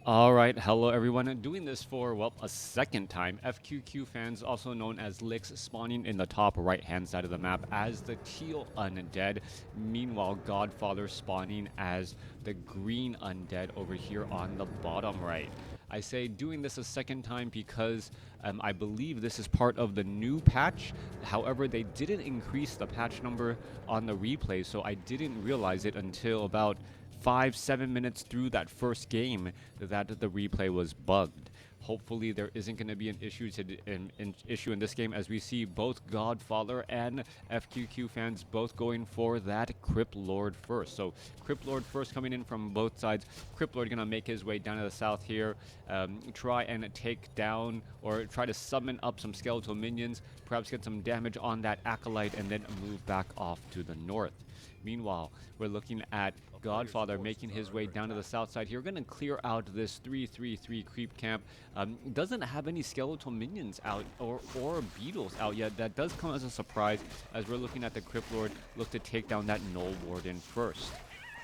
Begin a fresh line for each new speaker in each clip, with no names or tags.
All right, hello everyone. Doing this for, well, a second time. FQQ fans, also known as Liqs, spawning in the top right-hand side of the map as the teal undead. Meanwhile, GodFather spawning as the green undead over here on the bottom right. I say doing this a second time because I believe this is part of the new patch. However, they didn't increase the patch number on the replay, so I didn't realize it until about 5-7 minutes through that first game that the replay was bugged. Hopefully there isn't going to be an issue in this game, as we see both GodFather and FQQ fans both going for that Crypt Lord first. So Crypt Lord first coming in from both sides. Crypt Lord going to make his way down to the south here, try and take down or try to summon up some skeletal minions, perhaps get some damage on that Acolyte, and then move back off to the north. Meanwhile, we're looking at GodFather making his way down to the south side here. We're going to clear out this 3-3-3 creep camp. Doesn't have any skeletal minions out or beetles out yet. That does come as a surprise, as we're looking at the Crypt Lord look to take down that Null Warden first.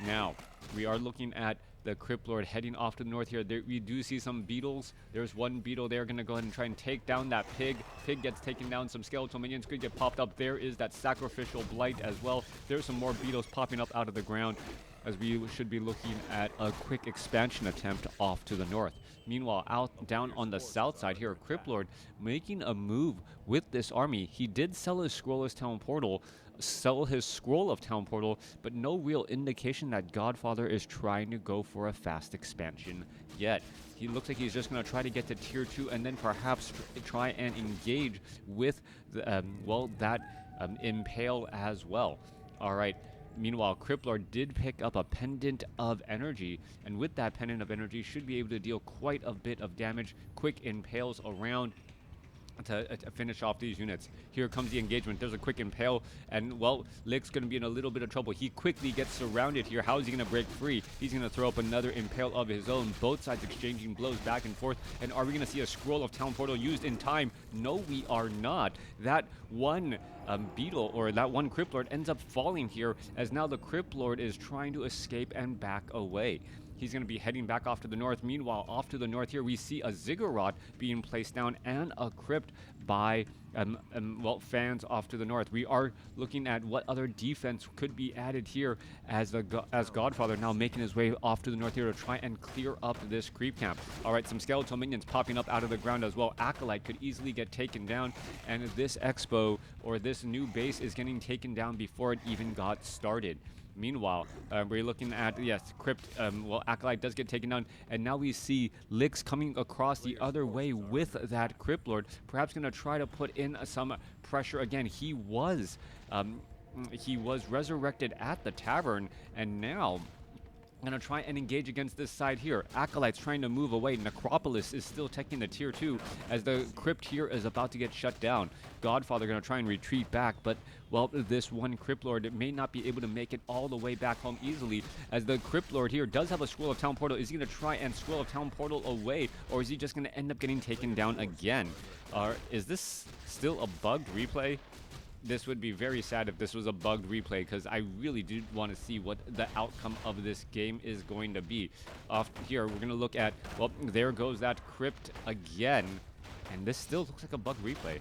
Now, we are looking at the Crypt Lord heading off to the north here. We do see some beetles. There's one beetle there, going to go ahead and try and take down that pig. Pig gets taken down. Some skeletal minions could get popped up. There is that sacrificial blight as well. There's some more beetles popping up out of the ground, as we should be looking at a quick expansion attempt off to the north. Meanwhile, down on the south side here, Crypt Lord making a move with this army. He did sell his Scrollless Town Portal, sell his Scroll of Town Portal, but no real indication that GodFather is trying to go for a fast expansion yet. He looks like he's just going to try to get to tier 2 and then perhaps try and engage with the, Impale as well. All right. Meanwhile, Crypt Lord did pick up a Pendant of Energy, and with that Pendant of Energy should be able to deal quite a bit of damage. Quick impales around to finish off these units. Here comes the engagement. There's a quick impale, and, well, Liqs going to be in a little bit of trouble. He quickly gets surrounded here. How is he going to break free? He's going to throw up another impale of his own. Both sides exchanging blows back and forth. And are we going to see a Scroll of Town Portal used in time? No, we are not. That one beetle, or that one Crypt Lord, ends up falling here, as now the Crypt Lord is trying to escape and back away. He's going to be heading back off to the north. Meanwhile, off to the north here, we see a Ziggurat being placed down and a crypt by, fans off to the north. We are looking at what other defense could be added here, as GodFather now making his way off to the north here to try and clear up this creep camp. All right, some skeletal minions popping up out of the ground as well. Acolyte could easily get taken down, and this expo, or this new base, is getting taken down before it even got started. Meanwhile, we're looking at, yes, Crypt, Acolyte does get taken down, and now we see Liqs coming across the other way with that Crypt Lord, perhaps going to try to put in some pressure again. He was resurrected at the tavern, and now going to try and engage against this side here. Acolyte's trying to move away. Necropolis is still taking the tier 2, as the crypt here is about to get shut down. GodFather going to try and retreat back, but, well, this one Crypt Lord may not be able to make it all the way back home easily, as the Crypt Lord here does have a Scroll of Town Portal. Is he going to try and Scroll of Town Portal away, or is he just going to end up getting taken down again? Is this still a bugged replay? This would be very sad if this was a bugged replay, because I really do want to see what the outcome of this game is going to be. Off here, we're going to look at, well, there goes that crypt again, and this still looks like a bugged replay.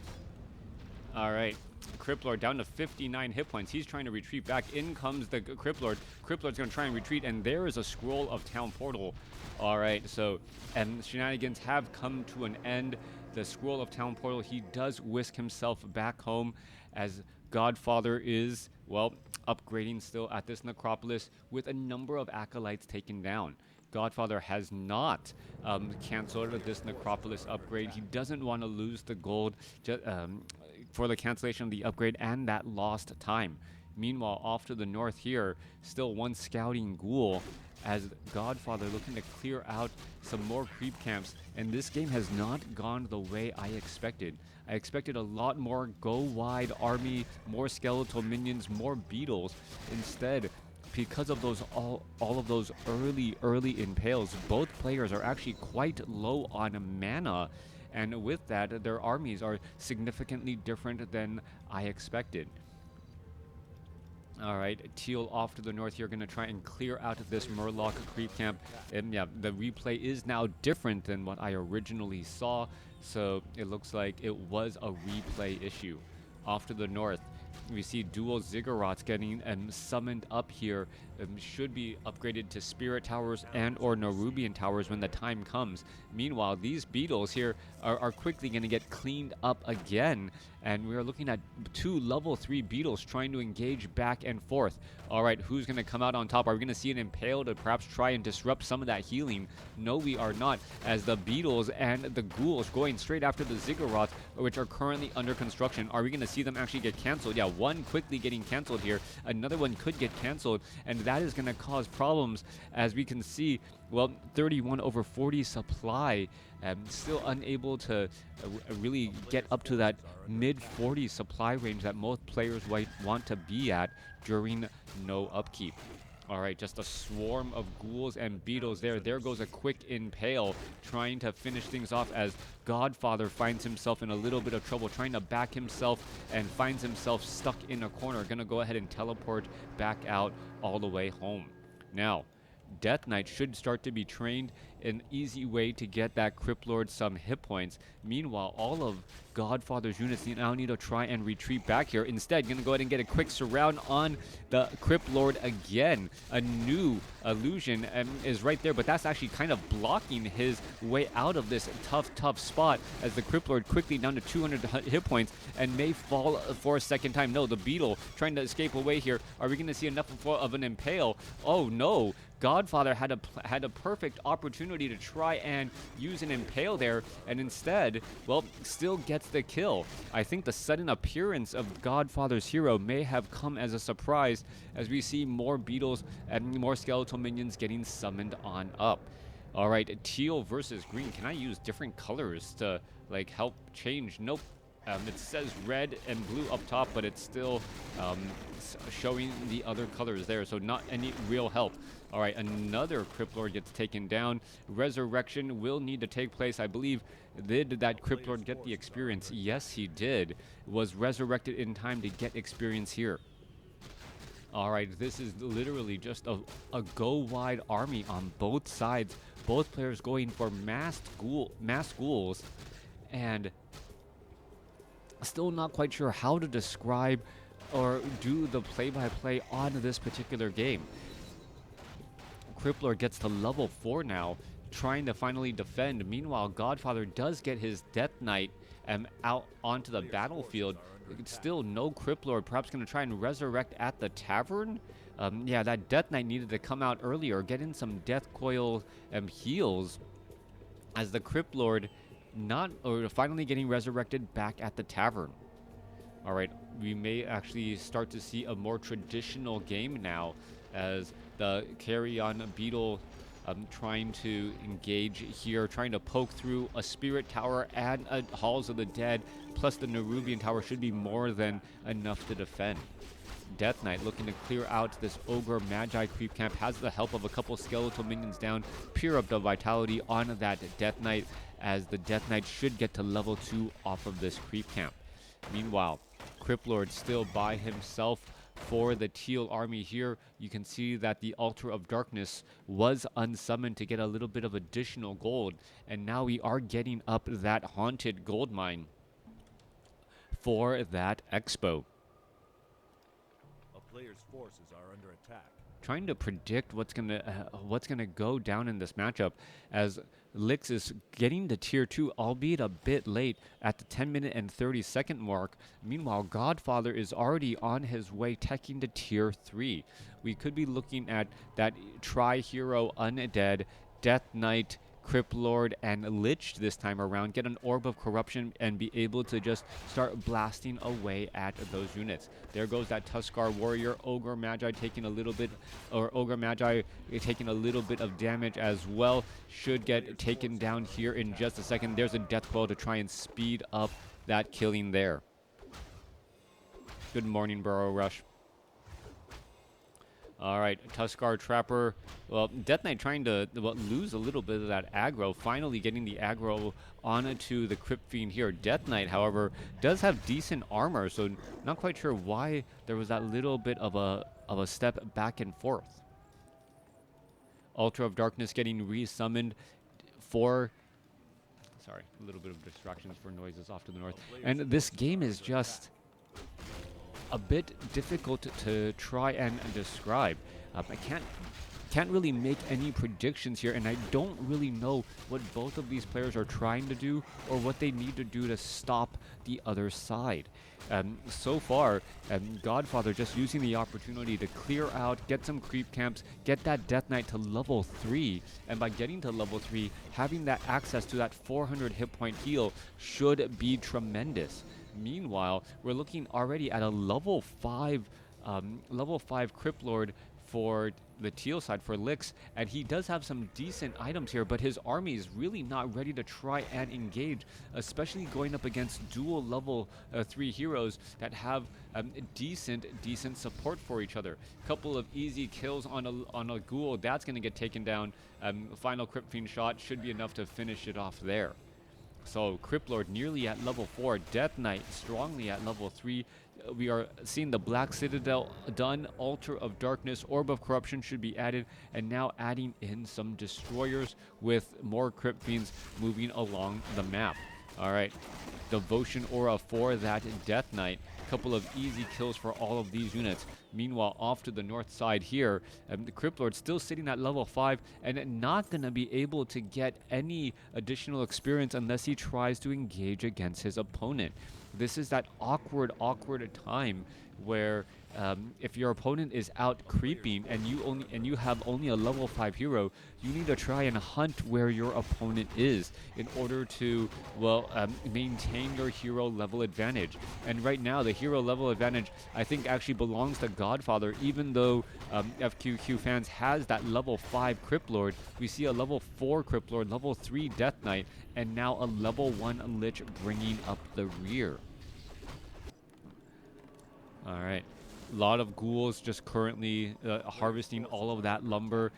All right, Crypt Lord down to 59 hit points. He's trying to retreat back. In comes the Crypt Lord. Crypt Lord's going to try and retreat, and there is a Scroll of Town Portal. All right, so, and shenanigans have come to an end. The Scroll of Town Portal, he does whisk himself back home, as GodFather is, well, upgrading still at this necropolis with a number of acolytes taken down. GodFather has not canceled this necropolis upgrade. He doesn't want to lose the gold for the cancellation of the upgrade and that lost time. Meanwhile, off to the north here, still one scouting ghoul, as GodFather looking to clear out some more creep camps, and this game has not gone the way I expected. I expected a lot more go-wide army, more skeletal minions, more beetles. Instead, because of those all of those early impales, both players are actually quite low on mana, and with that, their armies are significantly different than I expected. All right, Teal off to the north here, going to try and clear out of this Murloc creep camp. And yeah, the replay is now different than what I originally saw, so it looks like it was a replay issue. Off to the north, we see dual Ziggurats getting summoned up here. Should be upgraded to Spirit Towers and or Nerubian Towers when the time comes. Meanwhile, these beetles here are quickly going to get cleaned up again. And we are looking at 2 level 3 beetles trying to engage back and forth. All right, who's going to come out on top? Are we going to see an Impale to perhaps try and disrupt some of that healing? No, we are not, as the beetles and the ghouls going straight after the Ziggurats, which are currently under construction. Are we going to see them actually get canceled? Yeah, one quickly getting canceled here. Another one could get canceled, and that is going to cause problems, as we can see. Well, 31/40 supply, still unable to really get up to that mid-40 supply range that most players might want to be at during no upkeep. All right, just a swarm of ghouls and beetles there. There goes a quick Impale, trying to finish things off as GodFather finds himself in a little bit of trouble, trying to back himself and finds himself stuck in a corner. Gonna go ahead and teleport back out all the way home. Now, Death Knight should start to be trained, an easy way to get that Crypt Lord some hit points. Meanwhile, all of GodFather's units now need to try and retreat back here. Instead, gonna go ahead and get a quick surround on the Crypt Lord again. A new illusion is right there, but that's actually kind of blocking his way out of this tough spot, as the Crypt Lord quickly down to 200 hit points and may fall for a second time. No, the beetle trying to escape away here. Are we gonna see enough of an Impale? Oh no, GodFather had a perfect opportunity to try and use an Impale there, and instead, well, still gets the kill. I think the sudden appearance of GodFather's hero may have come as a surprise, as we see more beetles and more skeletal minions getting summoned on up. All right, teal versus green. Can I use different colors to like help change? Nope. It says red and blue up top, but it's still showing the other colors there, so not any real help. All right, another Crypt Lord gets taken down. Resurrection will need to take place, I believe. Did that Crypt Lord get the experience? Yes, he did. Was resurrected in time to get experience here. All right, this is literally just a go-wide army on both sides. Both players going for mass ghouls, and still not quite sure how to describe or do the play-by-play on this particular game. Crypt Lord gets to level 4 now, trying to finally defend. Meanwhile, GodFather does get his Death Knight out onto the battlefield. Still no Crypt Lord. Perhaps going to try and resurrect at the tavern. Yeah, that Death Knight needed to come out earlier, get in some Death Coil heals, as the Crypt Lord finally getting resurrected back at the tavern. All right, we may actually start to see a more traditional game now, as the Carrion Beetle trying to engage here, trying to poke through a Spirit Tower and a Halls of the Dead, plus the Nerubian Tower should be more than enough to defend. Death Knight looking to clear out this Ogre Magi creep camp, has the help of a couple skeletal minions down, pure up the vitality on that Death Knight, as the Death Knight should get to level 2 off of this creep camp. Meanwhile, Crypt Lord still by himself for the teal army here. You can see that the Altar of Darkness was unsummoned to get a little bit of additional gold, and now we are getting up that haunted gold mine for that expo.
A player's forces are under attack.
Trying to predict what's gonna go down in this matchup, as Liqs is getting to tier 2, albeit a bit late at the 10-minute and 30-second mark. Meanwhile, GodFather is already on his way, teching to tier 3. We could be looking at that tri-hero undead, Death Knight, Crypt Lord, and Lich this time around, get an Orb of Corruption and be able to just start blasting away at those units. There goes that Tuskar Warrior. Ogre Magi taking a little bit of damage as well. Should get taken down here in just a second. There's a Death Coil to try and speed up that killing there. Good morning, Burrow Rush. All right, Tuskar Trapper. Well, Death Knight trying to lose a little bit of that aggro, finally getting the aggro onto the Crypt Fiend here. Death Knight, however, does have decent armor, so not quite sure why there was that little bit of a of a step back and forth. Ultra of Darkness getting resummoned for... Sorry, a little bit of distractions for noises off to the north. And this game is just a bit difficult to try and describe. I can't really make any predictions here, and I don't really know what both of these players are trying to do or what they need to do to stop the other side. So far, GodFather just using the opportunity to clear out, get some creep camps, get that Death Knight to level 3, and by getting to level 3, having that access to that 400 hit point heal should be tremendous. Meanwhile, we're looking already at a level 5 Crypt Lord for the teal side for Liqs, and he does have some decent items here, but his army is really not ready to try and engage, especially going up against dual level 3 heroes that have decent support for each other. Couple of easy kills on a ghoul, that's going to get taken down. Final Crypt Fiend shot should be enough to finish it off there. So Crypt Lord nearly at level 4, Death Knight strongly at level 3. We are seeing the Black Citadel done, Altar of Darkness, Orb of Corruption should be added, and now adding in some Destroyers with more Crypt Fiends moving along the map. Alright, Devotion Aura for that Death Knight. Couple of easy kills for all of these units. Meanwhile, off to the north side here, the Crypt Lord still sitting at level 5 and not going to be able to get any additional experience unless he tries to engage against his opponent. This is that awkward time where if your opponent is out creeping and you have only a level 5 hero, you need to try and hunt where your opponent is in order to, well, maintain your hero level advantage. And right now, the hero level advantage, I think, actually belongs to GodFather, even though FQQ fans has that level 5 Crypt Lord. We see a level 4 Crypt Lord, level 3 Death Knight, and now a level 1 Lich bringing up the rear. Alright, a lot of ghouls just currently harvesting all of that lumber.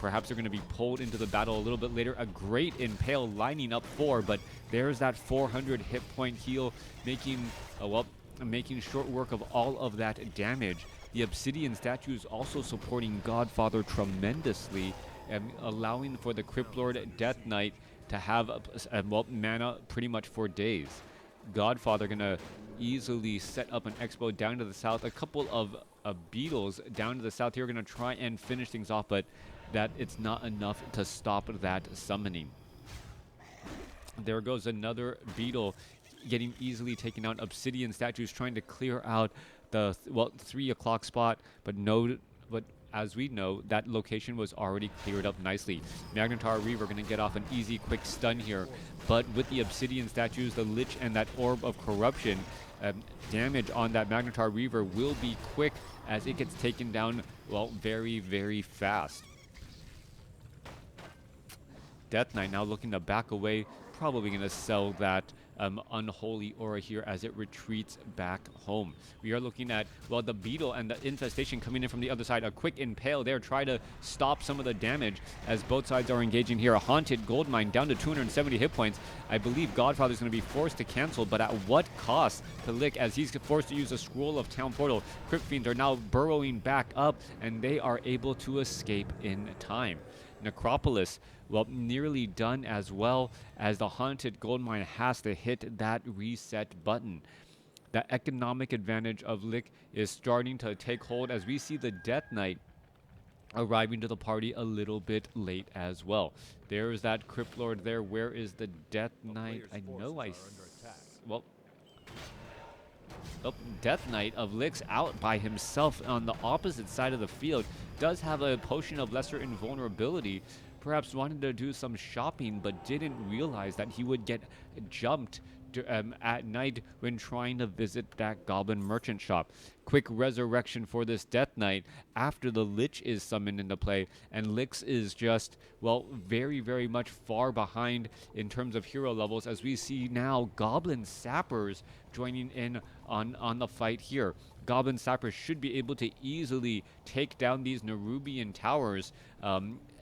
Perhaps they're going to be pulled into the battle a little bit later. A great Impale lining up for, but there's that 400 hit point heal, making short work of all of that damage. The Obsidian statue is also supporting GodFather tremendously, and allowing for the Crypt Lord Death Knight to have mana pretty much for days. GodFather gonna easily set up an expo down to the south. A couple of beetles down to the south here are gonna try and finish things off, but that it's not enough to stop that summoning. There goes another beetle getting easily taken out. Obsidian statues trying to clear out the 3 o'clock spot, but as we know, that location was already cleared up nicely. Magnetar Reaver going to get off an easy, quick stun here. But with the Obsidian statues, the Lich, and that Orb of Corruption, damage on that Magnetar Reaver will be quick as it gets taken down, well, very, very fast. Death Knight now looking to back away, probably going to sell that Unholy Aura here as it retreats back home. We are looking at, well, the Beetle and the Infestation coming in from the other side. A quick Impale there, try to stop some of the damage as both sides are engaging here. A Haunted Goldmine down to 270 hit points. I believe GodFather is going to be forced to cancel, but at what cost to Liq as he's forced to use a Scroll of Town Portal. Crypt Fiends are now burrowing back up, and they are able to escape in time. Necropolis, well, nearly done as well, as the Haunted Goldmine has to hit that reset button. The economic advantage of Liq is starting to take hold as we see the Death Knight arriving to the party a little bit late as well. There's that Crypt Lord there. Where is the Death Knight? I know well, oh, Death Knight of Liqs out by himself on the opposite side of the field. Does have a potion of lesser invulnerability. Perhaps wanted to do some shopping, but didn't realize that he would get jumped at night when trying to visit that Goblin Merchant shop. Quick resurrection for this Death Knight after the Lich is summoned into play, and Liqs is just, well, very, very much far behind in terms of hero levels, as we see now Goblin Sappers joining in on the fight here. Goblin Sappers should be able to easily take down these Nerubian towers,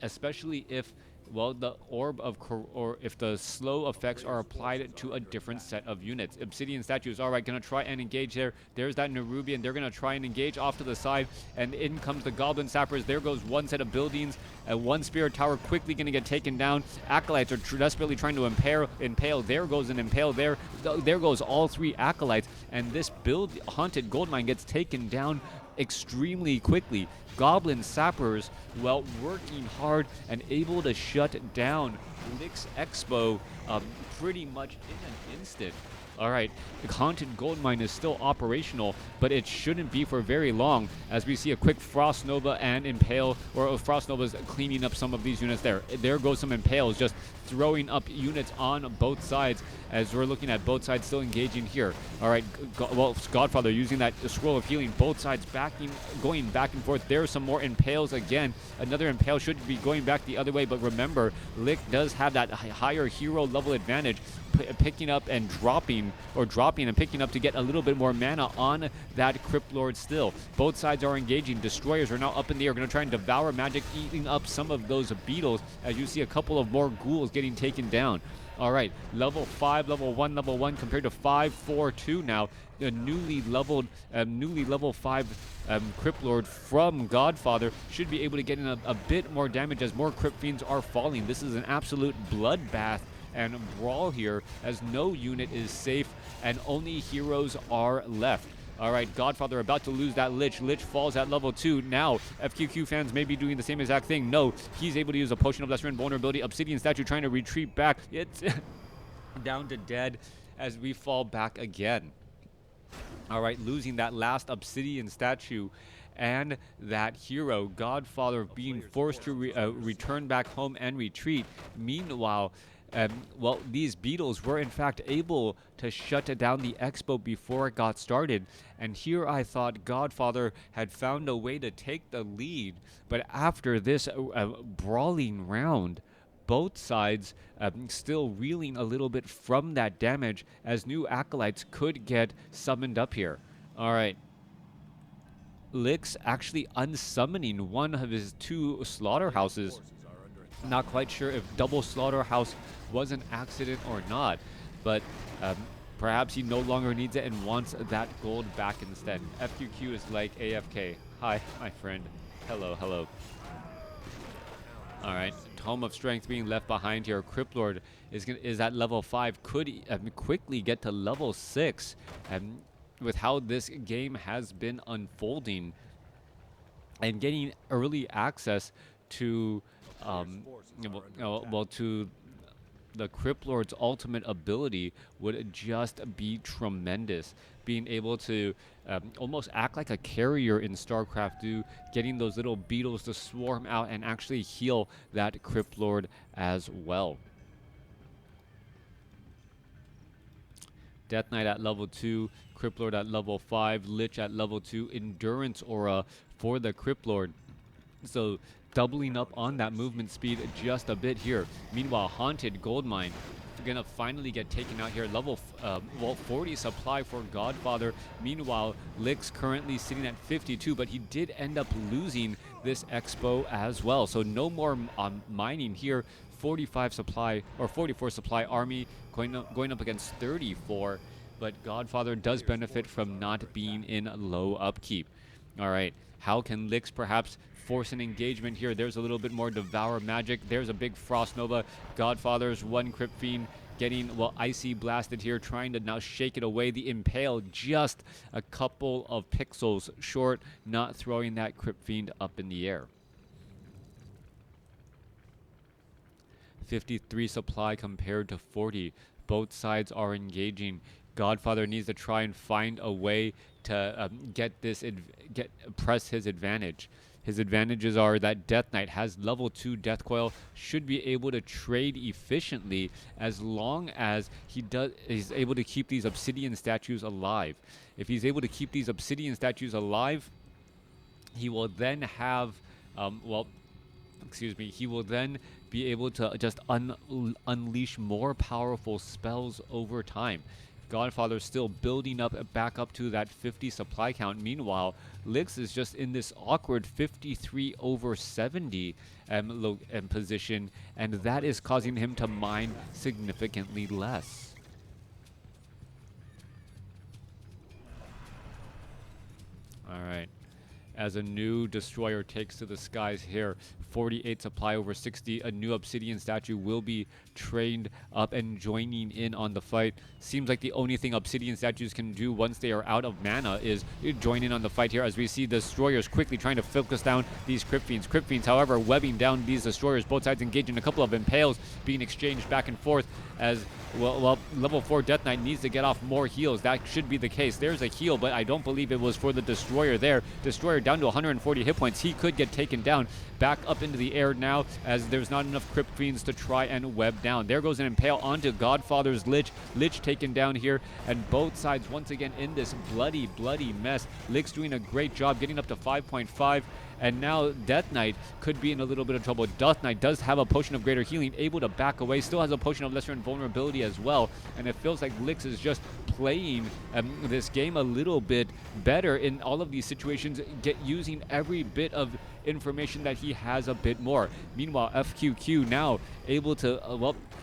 especially if well, the orb of or if the slow effects are applied to a different set of units. Obsidian statues, all right, gonna try and engage there. There's that Nerubian. They're gonna try and engage off to the side, and in comes the Goblin Sappers. There goes one set of buildings. One Spirit Tower quickly gonna get taken down. Acolytes are desperately trying to impale. There goes an impale. There goes all three Acolytes, and this haunted goldmine gets taken down extremely quickly. Goblin Sappers, well, working hard and able to shut down Liqs Expo pretty much in an instant. All right, the Haunted Goldmine is still operational, but it shouldn't be for very long as we see a quick Frost Nova and Impale, or Frost Nova's cleaning up some of these units there. There goes some Impales, just throwing up units on both sides as we're looking at both sides still engaging here. All right, well, GodFather using that Scroll of Healing, both sides going back and forth. There's some more Impales again. Another Impale should be going back the other way, but remember, Liq does have that higher hero level advantage, picking up and dropping and picking up to get a little bit more mana on that Crypt Lord still. Both sides are engaging. Destroyers are now up in the air, going to try and devour magic, eating up some of those beetles as you see a couple of more ghouls getting taken down. All right, level 5, level 1 compared to 5, 4, 2 now. The newly level 5 Crypt Lord from GodFather should be able to get in a bit more damage as more Crypt Fiends are falling. This is an absolute bloodbath and brawl here as no unit is safe and only heroes are left. All right, GodFather about to lose that Lich. Lich falls at level 2. Now, FQQ fans may be doing the same exact thing. No, he's able to use a Potion of Lesser Invulnerability. Obsidian Statue trying to retreat back. It's down to dead as we fall back again. All right, losing that last Obsidian Statue and that hero, GodFather being forced to return back home and retreat. Meanwhile, well, these beetles were in fact able to shut down the expo before it got started. And here I thought GodFather had found a way to take the lead. But after this brawling round, both sides still reeling a little bit from that damage as new Acolytes could get summoned up here. All right. Liqs actually unsummoning one of his 2 slaughterhouses. Not quite sure if double slaughterhouse was an accident or not, but perhaps he no longer needs it and wants that gold back instead. FQQ is like AFK. Hi, my friend. Hello, hello. All right, Tome of Strength being left behind here. Crypt Lord is at level 5. Could quickly get to level 6. With how this game has been unfolding and getting early access to to the Crypt Lord's ultimate ability would just be tremendous. Being able to almost act like a carrier in StarCraft 2, getting those little beetles to swarm out and actually heal that Crypt Lord as well. Death Knight at level 2, Crypt Lord at level 5, Lich at level 2, Endurance Aura for the Crypt Lord. So doubling up on that movement speed just a bit here. Meanwhile, Haunted Goldmine gonna finally get taken out here. Level 40 supply for GodFather. Meanwhile, Liqs currently sitting at 52, but he did end up losing this expo as well. So no more mining here. 45 supply or 44 supply army going up against 34, but GodFather does benefit from not being in low upkeep. All right, how can Liqs perhaps force an engagement here? There's a little bit more Devour Magic. There's a big Frost Nova. GodFather's 1 Crypt Fiend getting, well, Icy Blasted here, trying to now shake it away. The Impale just a couple of pixels short, not throwing that Crypt Fiend up in the air. 53 supply compared to 40. Both sides are engaging. GodFather needs to try and find a way to press his advantage. His advantages are that Death Knight has level 2 Death Coil, should be able to trade efficiently as long as he's able to keep these Obsidian statues alive. If he's able to keep these Obsidian statues alive, he will then have, he will then be able to just unleash more powerful spells over time. GodFather still building up back up to that 50 supply count. Meanwhile, Liqs is just in this awkward 53/70 position, and that is causing him to mine significantly less. All right. As a new destroyer takes to the skies here, 48 supply over 60, a new obsidian statue will be trained up and joining in on the fight. Seems like the only thing obsidian statues can do once they are out of mana is join in on the fight here, as we see destroyers quickly trying to focus down these Crypt Fiends. Crypt Fiends, however, webbing down these destroyers, both sides engaging, a couple of impales being exchanged back and forth as well, level 4 Death Knight needs to get off more heals. That should be the case. There's a heal, but I don't believe it was for the Destroyer there. Destroyer down to 140 hit points. He could get taken down. Back up into the air now, as there's not enough Crypt Fiends to try and web down. There goes an Impale onto GodFather's Lich. Lich taken down here, and both sides once again in this bloody mess. Liqs doing a great job getting up to 5.5. And now Death Knight could be in a little bit of trouble. Death Knight does have a potion of greater healing, able to back away, still has a potion of lesser invulnerability as well. And it feels like Liqs is just playing this game a little bit better in all of these situations, using every bit of information that he has a bit more. Meanwhile, FQQ now able to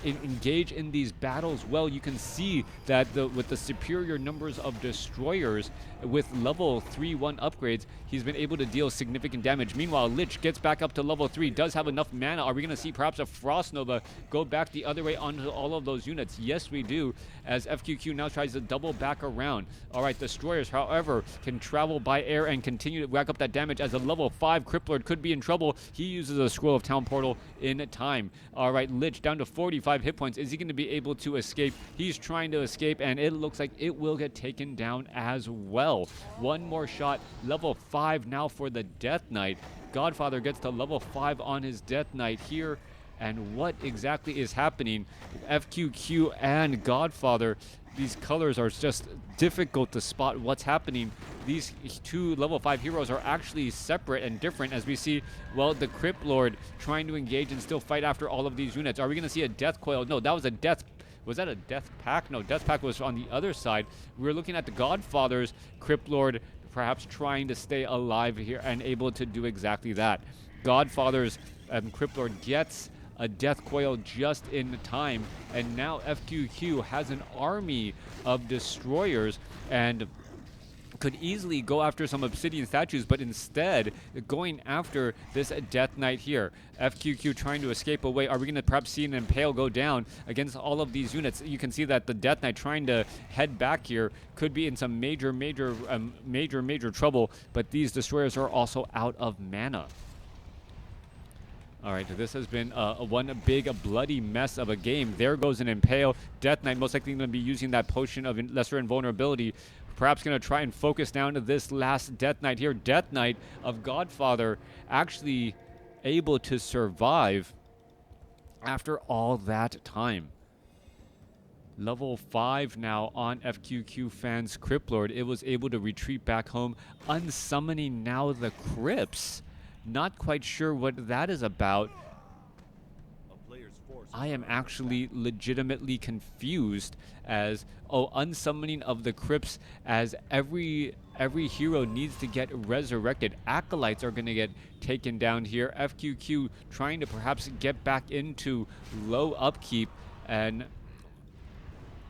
engage in these battles well. You can see that with the superior numbers of destroyers with level 3/1 upgrades, he's been able to deal significant damage. Meanwhile, Lich gets back up to level 3, does have enough mana. Are we going to see perhaps a Frost Nova go back the other way onto all of those units? Yes, we do, as FQQ now tries to double back around. All right, destroyers, however, can travel by air and continue to rack up that damage, as a level 5 Cripplord could be in trouble. He uses a Scroll of Town Portal in time. All right, Lich down to 45 hit points. Is he going to be able to escape? He's trying to escape, and it looks like it will get taken down as well. One more shot. Level 5 now for the Death Knight. GodFather gets to level 5 on his Death Knight here. And what exactly is happening? FQQ and GodFather, these colors are just difficult to spot what's happening. These two level 5 heroes are actually separate and different, as we see, well, the Crypt Lord trying to engage and still fight after all of these units. Are we going to see a Death Coil? No, that was a Death... Was that a Death Pack? No, Death Pack was on the other side. We're looking at the GodFather's Crypt Lord perhaps trying to stay alive here and able to do exactly that. GodFather's Crypt Lord gets a Death Coil just in time, and now FQQ has an army of destroyers and could easily go after some obsidian statues, but instead going after this Death Knight here. FQQ trying to escape away. Are we going to perhaps see an Impale go down against all of these units? You can see that the Death Knight trying to head back here could be in some major trouble, but these destroyers are also out of mana. All right, this has been one big bloody mess of a game. There goes an Impale. Death Knight most likely going to be using that potion of lesser invulnerability. Perhaps going to try and focus down to this last Death Knight here. Death Knight of GodFather actually able to survive after all that time. Level 5 now on FQQ fans Crypt Lord. It was able to retreat back home, unsummoning now the Crypts. Not quite sure what that is about. I am actually legitimately confused, as unsummoning of the Crypts, as every hero needs to get resurrected. Acolytes are going to get taken down here. FQQ trying to perhaps get back into low upkeep, and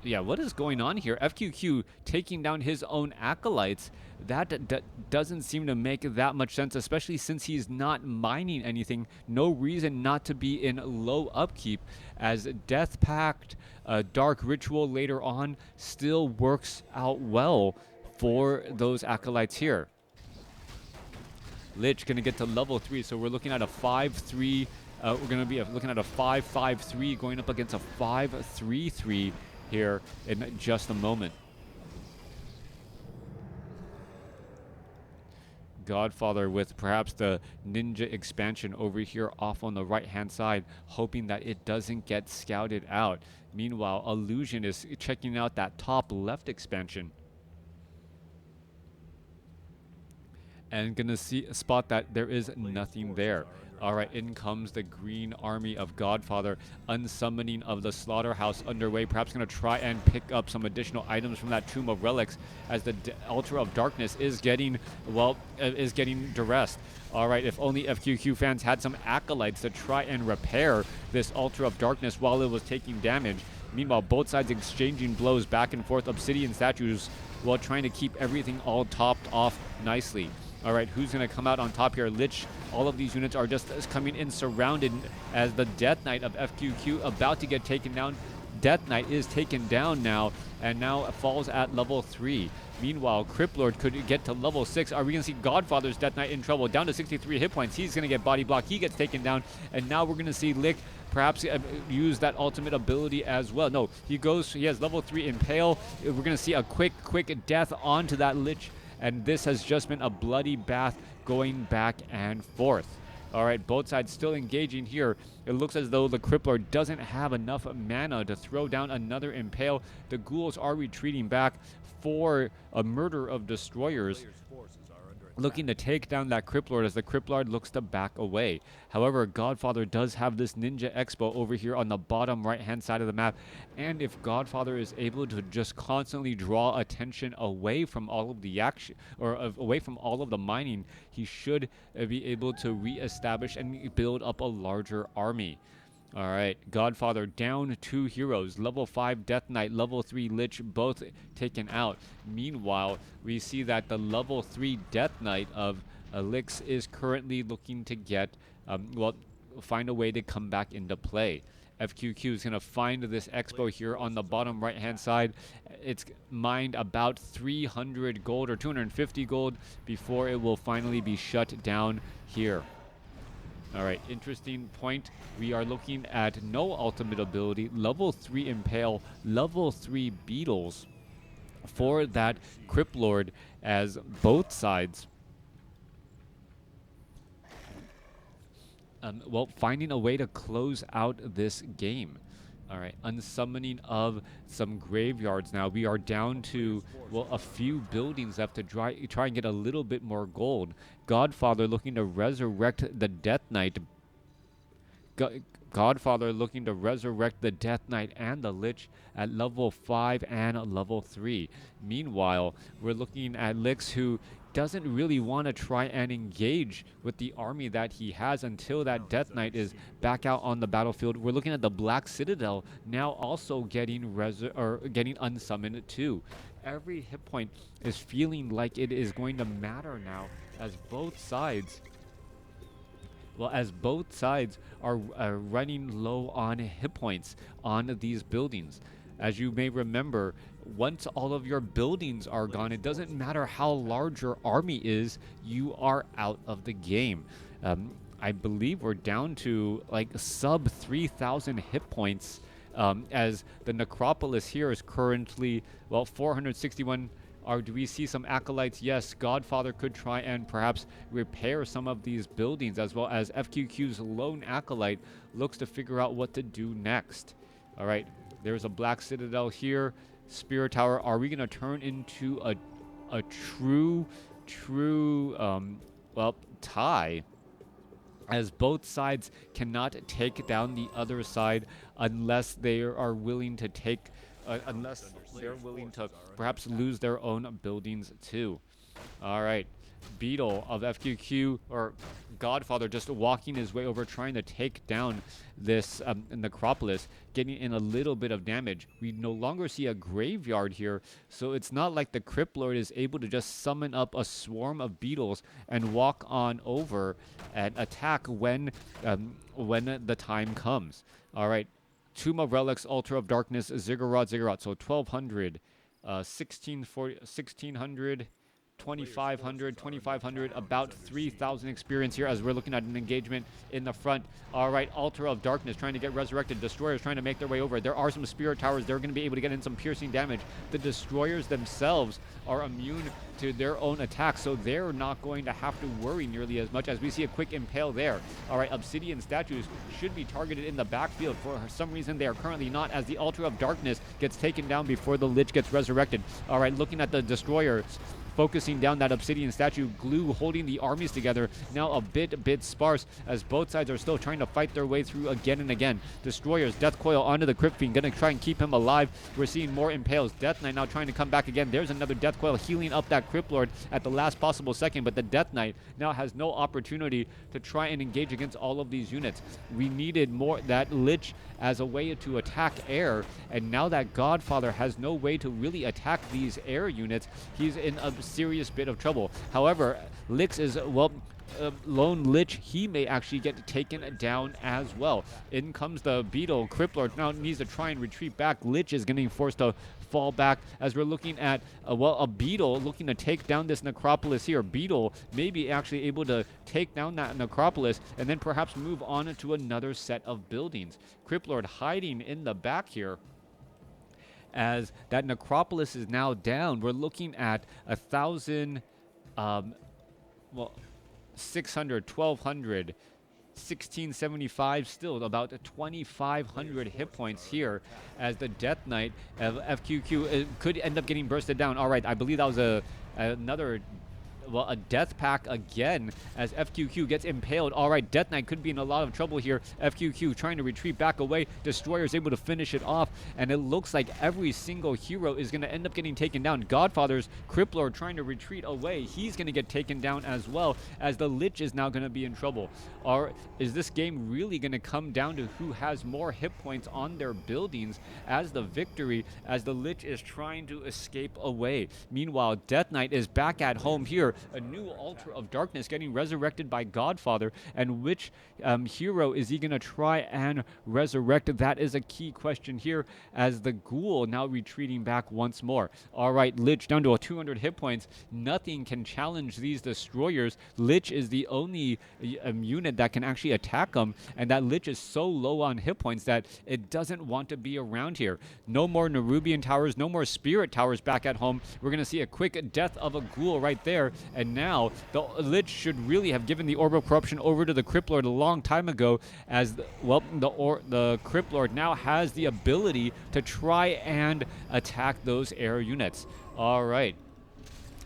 yeah, what is going on here? FQQ taking down his own acolytes. That doesn't seem to make that much sense, especially since he's not mining anything. No reason not to be in low upkeep, as Death Pact, Dark Ritual later on still works out well for those acolytes here. Lich going to get to level 3, so we're looking at a 5-3. We're going to be looking at a 5-5-3 going up against a 5-3-3 here in just a moment. GodFather with perhaps the ninja expansion over here off on the right hand side, hoping that it doesn't get scouted out. Meanwhile, Illusion is checking out that top left expansion and gonna spot that there is nothing there. All right, in comes the green army of Godfather. Unsummoning of the slaughterhouse underway. Perhaps going to try and pick up some additional items from that Tomb of Relics as the Altar of Darkness is getting, well, is getting duressed. All right, if only FQQ fans had some acolytes to try and repair this Altar of Darkness while it was taking damage. Meanwhile, both sides exchanging blows back and forth. Obsidian statues while trying to keep everything all topped off nicely. All right, who's going to come out on top here? Lich, all of these units are just coming in surrounded as the Death Knight of FQQ about to get taken down. Death Knight is taken down now and now falls at level 3. Meanwhile, Cryptlord could get to level 6. Are we going to see Godfather's Death Knight in trouble? Down to 63 hit points. He's going to get body block. He gets taken down. And now we're going to see Liq perhaps use that ultimate ability as well. No, he has level 3 Impale. We're going to see a quick death onto that Lich. And this has just been a bloody bath going back and forth. All right, both sides still engaging here. It looks as though the Crippler doesn't have enough mana to throw down another Impale. The ghouls are retreating back for a murder of destroyers, looking to take down that Cripplord as the Cripplord looks to back away. However, Godfather does have this Ninja Expo over here on the bottom right-hand side of the map, and if Godfather is able to just constantly draw attention away from all of the action, or away from all of the mining, he should be able to re-establish and build up a larger army. All right, Godfather down 2 heroes, level 5 Death Knight, level 3 Lich, both taken out. Meanwhile, we see that the level 3 Death Knight of Liqs is currently looking to get, find a way to come back into play. FQQ is going to find this expo here on the bottom right-hand side. It's mined about 300 gold or 250 gold before it will finally be shut down here. All right, interesting point. We are looking at no ultimate ability, level 3 Impale, level 3 Beetles for that Cryptlord as both sides, finding a way to close out this game. All right, unsummoning of some graveyards now. We are down to, a few buildings left to try and get a little bit more gold. Godfather looking to resurrect the Death Knight. Godfather looking to resurrect the Death Knight and the Lich at level 5 and level 3. Meanwhile, we're looking at Liqs, who doesn't really want to try and engage with the army that he has until that Death Knight is back out on the battlefield. We're looking at the Black Citadel now also getting unsummoned too. Every hit point is feeling like it is going to matter now as both sides are running low on hit points on these buildings. As you may remember, once all of your buildings are gone, it doesn't matter how large your army is, you are out of the game. I believe we're down to like sub 3,000 hit points, as the Necropolis here is currently, 461. Or do we see some acolytes? Yes, Godfather could try and perhaps repair some of these buildings, as well as FQQ's lone acolyte looks to figure out what to do next. All right, there's a Black Citadel here. Spirit Tower. Are we going to turn into a true tie, as both sides cannot take down the other side unless they are willing to unless they're willing to perhaps lose their own buildings too. All right, Beetle of FQQ, or Godfather, just walking his way over, trying to take down this Necropolis, getting in a little bit of damage. We no longer see a graveyard here, so it's not like the Crypt Lord is able to just summon up a swarm of beetles and walk on over and attack when the time comes. All right, Tomb of Relics, Altar of Darkness, Ziggurat. So 1200, 1640, 1600. 2500, about 3000 experience here as we're looking at an engagement in the front. All right, Altar of Darkness trying to get resurrected. Destroyers trying to make their way over. There are some Spirit Towers. They're going to be able to get in some piercing damage. The Destroyers themselves are immune to their own attacks, so they're not going to have to worry nearly as much, as we see a quick Impale there. All right, Obsidian statues should be targeted in the backfield. For some reason, they are currently not, as the Altar of Darkness gets taken down before the Lich gets resurrected. All right, looking at the Destroyers. focusing down that obsidian statue, glue holding the armies together. Now a bit sparse as both sides are still trying to fight their way through again and again. Destroyers, Death Coil onto the Crypt Fiend, gonna try and keep him alive. We're seeing more impales. Death Knight now trying to come back again. There's another Death Coil healing up that Crypt Lord at the last possible second, but the Death Knight now has no opportunity to try and engage against all of these units. We needed more that Lich as a way to attack air, and now that GodFather has no way to really attack these air units, he's in a serious bit of trouble. However, Liqs is, well, lone Lich, he may actually get taken down as well. In comes the Beetle. Crypt Lord now needs to try and retreat back. Lich is getting forced to fall back as we're looking at, well, a Beetle looking to take down this necropolis here. Beetle may be actually able to take down that necropolis and then perhaps move on to another set of buildings. Crypt Lord hiding in the back here. As that necropolis is now down, we're looking at 1,000, well, 600, 1,200, 1675, still about 2,500 hit points here as the Death Knight of FQQ could end up getting bursted down. All right, I believe that was another, well, a death pack again as FQQ gets impaled. All right, Death Knight could be in a lot of trouble here. FQQ trying to retreat back away. Destroyer is able to finish it off, and it looks like every single hero is going to end up getting taken down. GodFather's Crypt Lord trying to retreat away. He's going to get taken down as well, as the Lich is now going to be in trouble. Or is this game really going to come down to who has more hit points on their buildings as the victory, as the Lich is trying to escape away? Meanwhile, Death Knight is back at home here. A new Altar of Darkness getting resurrected by GodFather, and which hero is he going to try and resurrect? That is a key question here, as the Ghoul now retreating back once more. All right, Lich down to 200 hit points. Nothing can challenge these destroyers. Lich is the only unit that can actually attack them, and that Lich is so low on hit points that it doesn't want to be around here. No more Nerubian towers, no more Spirit towers back at home. We're going to see a quick death of a Ghoul right there, and now the Lich should really have given the Orb of Corruption over to the Crypt Lord a long time ago, as the Crypt Lord now has the ability to try and attack those air units. All right,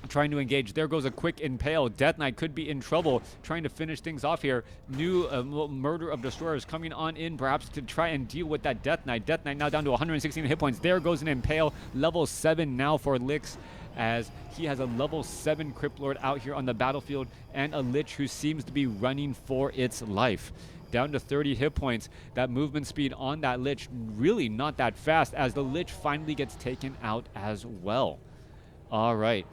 trying to engage. There goes a quick impale. Death Knight could be in trouble trying to finish things off here. New murder of destroyers coming on in, perhaps to try and deal with that Death Knight. Death Knight now down to 116 hit points. There goes an impale. Level 7 now for Liqs, as he has a level 7 Crypt Lord out here on the battlefield, and a Lich who seems to be running for its life. Down to 30 hit points. That movement speed on that Lich really not that fast, as the Lich finally gets taken out as well. All right.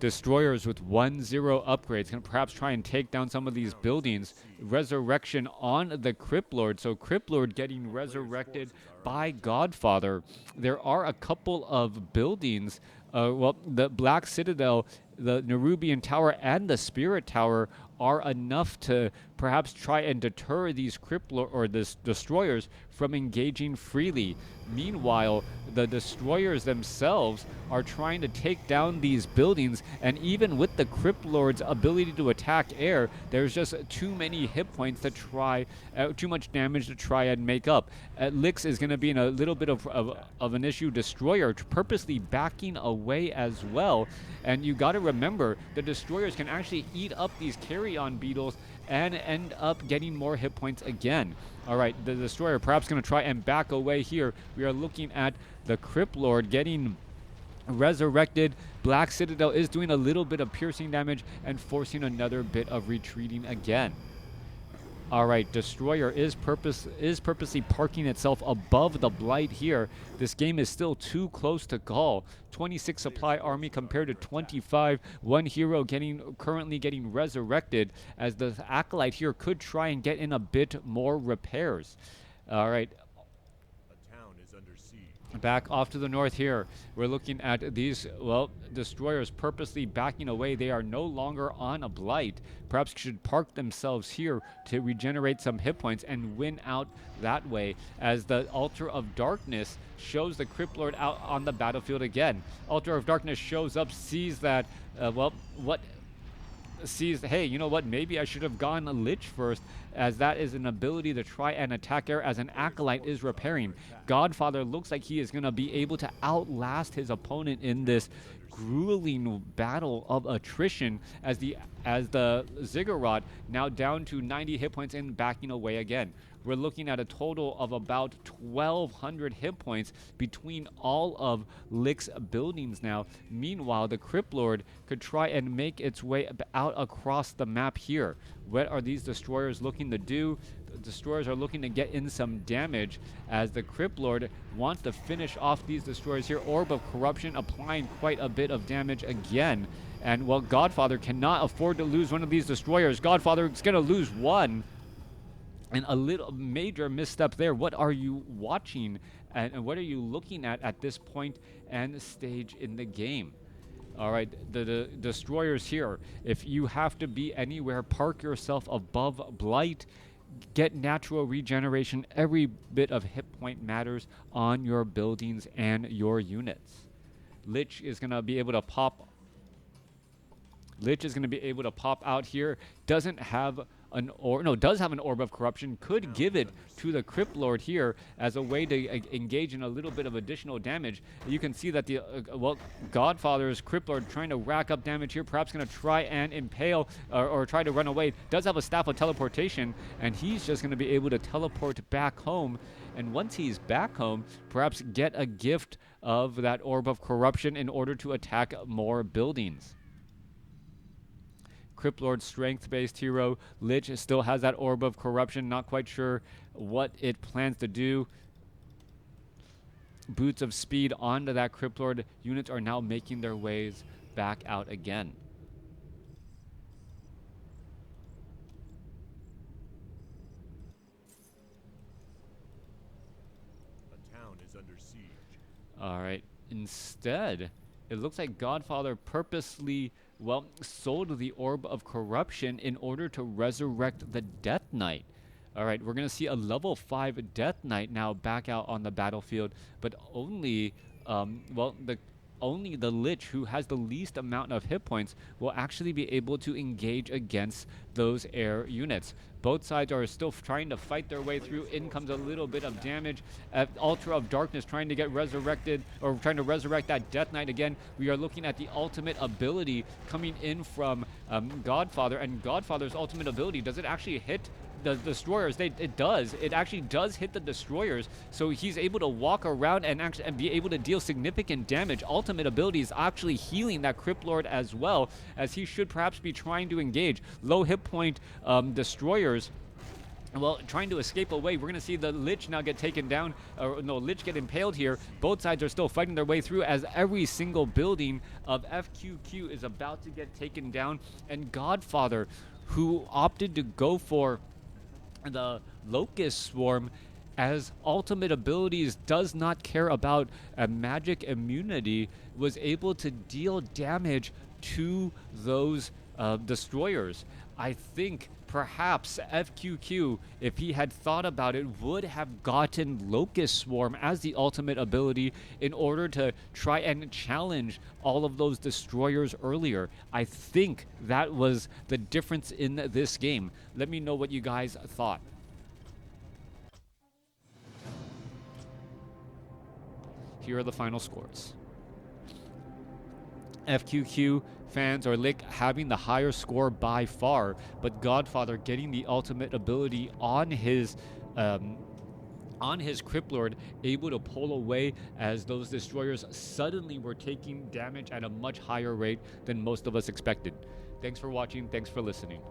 Destroyers with 1-0 upgrades can perhaps try and take down some of these buildings. Resurrection on the Crypt Lord. So Crypt Lord getting resurrected by GodFather. There are a couple of buildings. Well, the Black Citadel, the Nerubian Tower, and the Spirit Tower are enough to perhaps try and deter these Crypt Lord or the destroyers from engaging freely. Meanwhile, the destroyers themselves are trying to take down these buildings, and even with the Crypt Lord's ability to attack air, there's just too many hit points to try, too much damage to try and make up. Liqs is going to be in a little bit of an issue. Destroyer purposely backing away as well, and you got to remember the destroyers can actually eat up these carrion beetles and end up getting more hit points again. All right, the destroyer perhaps going to try and back away here. We are looking at the Crypt Lord getting resurrected. Black Citadel is doing a little bit of piercing damage and forcing another bit of retreating again. All right, Destroyer is purposely parking itself above the Blight here. This game is still too close to call. 26 supply army compared to 25. One hero currently getting resurrected, as the Acolyte here could try and get in a bit more repairs. All right. Back off to the north here, we're looking at these, well, destroyers purposely backing away. They are no longer on a Blight. Perhaps should park themselves here to regenerate some hit points and win out that way, as the Altar of Darkness shows the Crypt Lord out on the battlefield again. Altar of Darkness shows up, sees that, well, what sees, hey, you know what? Maybe I should have gone a Lich first, as that is an ability to try and attack air as an Acolyte is repairing. GodFather looks like he is going to be able to outlast his opponent in this grueling battle of attrition, as the Ziggurat now down to 90 hit points and backing away again. We're looking at a total of about 1,200 hit points between all of Liqs' buildings now. Meanwhile, the Crypt Lord could try and make its way out across the map here. What are these destroyers looking to do? The destroyers are looking to get in some damage, as the Crypt Lord wants to finish off these destroyers here. Orb of Corruption applying quite a bit of damage again. And, well, GodFather cannot afford to lose one of these destroyers. GodFather is going to lose one. And a little major misstep there. What are you watching and what are you looking at this point and stage in the game? All right, the destroyers here. If you have to be anywhere, park yourself above Blight. Get natural regeneration. Every bit of hit point matters on your buildings and your units. Lich is going to be able to pop. Lich is going to be able to pop out here. Doesn't have does have an Orb of Corruption. Could give it to the Crypt Lord here as a way to engage in a little bit of additional damage. You can see that the GodFather's Crypt Lord trying to rack up damage here. Perhaps going to try and impale or try to run away. Does have a Staff of Teleportation, and he's just going to be able to teleport back home. And once he's back home, perhaps get a gift of that Orb of Corruption in order to attack more buildings. Crypt Lord strength-based hero. Lich still has that Orb of Corruption. Not quite sure what it plans to do. Boots of Speed onto that Crypt Lord. Units are now making their ways back out again.
The town is under siege.
All right. Instead, it looks like GodFather purposely, well, sold the Orb of Corruption in order to resurrect the Death Knight. All right, we're going to see a level 5 Death Knight now back out on the battlefield, but only, only the Lich, who has the least amount of hit points, will actually be able to engage against those air units. Both sides are still trying to fight their way through. In comes a little bit of damage. Ultra of Darkness trying to get resurrected, or trying to resurrect that Death Knight again. We are looking at the ultimate ability coming in from GodFather, and GodFather's ultimate ability, does it actually hit the destroyers? It does. It actually does hit the destroyers, so he's able to walk around and be able to deal significant damage. Ultimate ability is actually healing that Crypt Lord as well, as he should perhaps be trying to engage. Low hit point destroyers, well, trying to escape away. We're going to see the Lich now get taken down, or no, Lich get impaled here. Both sides are still fighting their way through, as every single building of FQQ is about to get taken down. And GodFather, who opted to go for the Locust Swarm as ultimate abilities, does not care about a magic immunity, was able to deal damage to those destroyers. I think perhaps FQQ, if he had thought about it, would have gotten Locust Swarm as the ultimate ability in order to try and challenge all of those destroyers earlier. I think that was the difference in this game. Let me know what you guys thought. Here are the final scores. FQQ fans, or Liq, having the higher score by far, but GodFather getting the ultimate ability on his Crypt Lord, able to pull away as those destroyers suddenly were taking damage at a much higher rate than most of us expected. Thanks for watching. Thanks for listening.